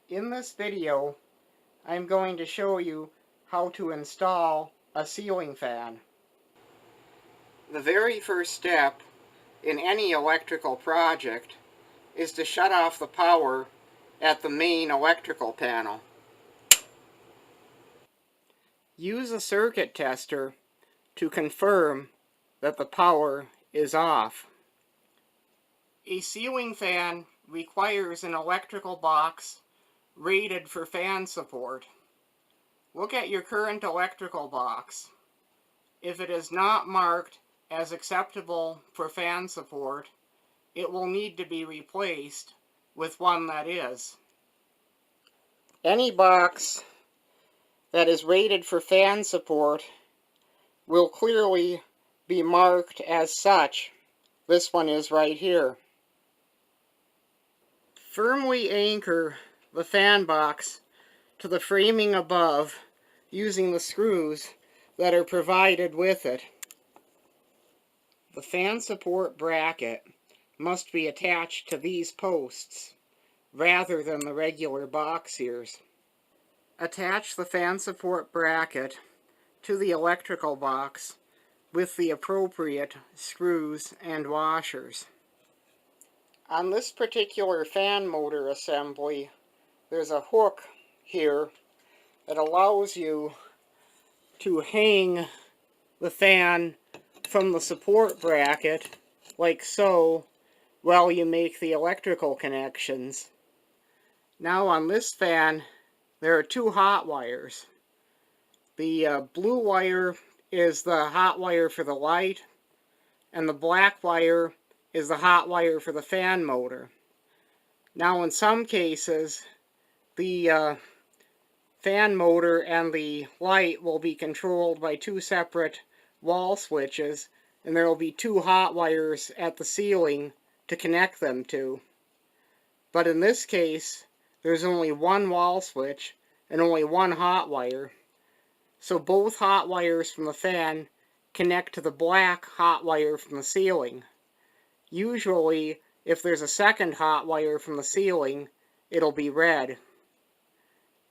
In this video, I'm going to show you how to install a ceiling fan. The very first step in any electrical project is to shut off the power at the main electrical panel. Use a circuit tester to confirm that the power is off. A ceiling fan requires an electrical box rated for fan support. Look at your current electrical box. If it is not marked as acceptable for fan support, it will need to be replaced with one that is. Any box that is rated for fan support will clearly be marked as such. This one is right here. Firmly anchor the fan box to the framing above using the screws that are provided with it. The fan support bracket must be attached to these posts rather than the regular box ears. Attach the fan support bracket to the electrical box with the appropriate screws and washers. On this particular fan motor assembly, there's a hook here that allows you to hang the fan from the support bracket like so while you make the electrical connections. Now on this fan there are two hot wires. The blue wire is the hot wire for the light, and the black wire is the hot wire for the fan motor. Now in some cases the fan motor and the light will be controlled by two separate wall switches, and there will be two hot wires at the ceiling to connect them to. But in this case, there's only one wall switch and only one hot wire, so both hot wires from the fan connect to the black hot wire from the ceiling. Usually, if there's a second hot wire from the ceiling, it'll be red.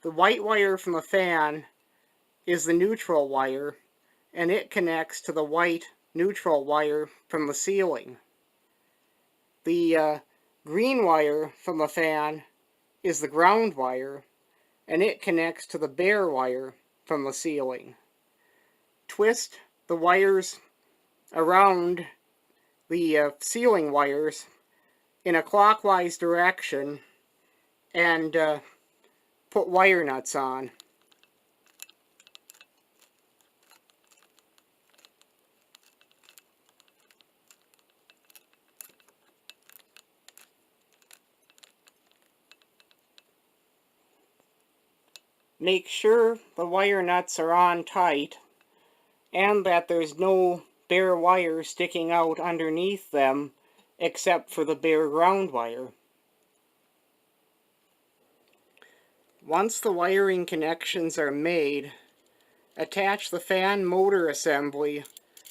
The white wire from the fan is the neutral wire, and it connects to the white neutral wire from the ceiling. The green wire from the fan is the ground wire, and it connects to the bare wire from the ceiling. Twist the wires around the ceiling wires in a clockwise direction and put wire nuts on. Make sure the wire nuts are on tight and that there's no bare wire sticking out underneath them except for the bare ground wire. Once the wiring connections are made, attach the fan motor assembly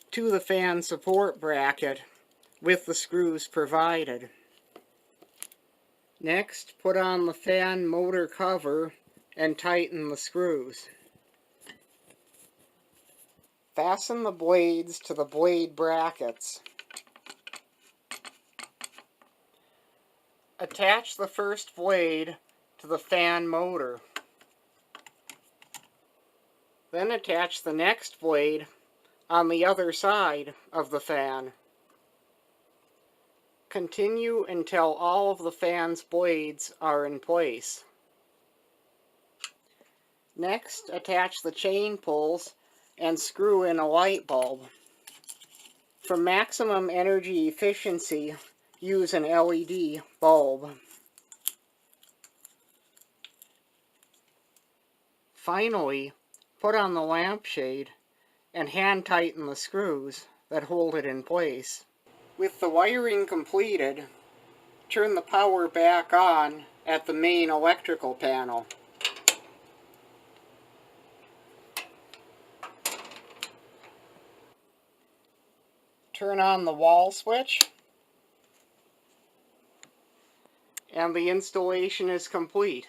to the fan support bracket with the screws provided. Next, put on the fan motor cover and tighten the screws. Fasten the blades to the blade brackets. Attach the first blade to the fan motor. Then attach the next blade on the other side of the fan. Continue until all of the fan's blades are in place. Next, attach the chain pulls and screw in a light bulb. For maximum energy efficiency, use an LED bulb. Finally, put on the lampshade and hand tighten the screws that hold it in place. With the wiring completed, turn the power back on at the main electrical panel. Turn on the wall switch, and the installation is complete.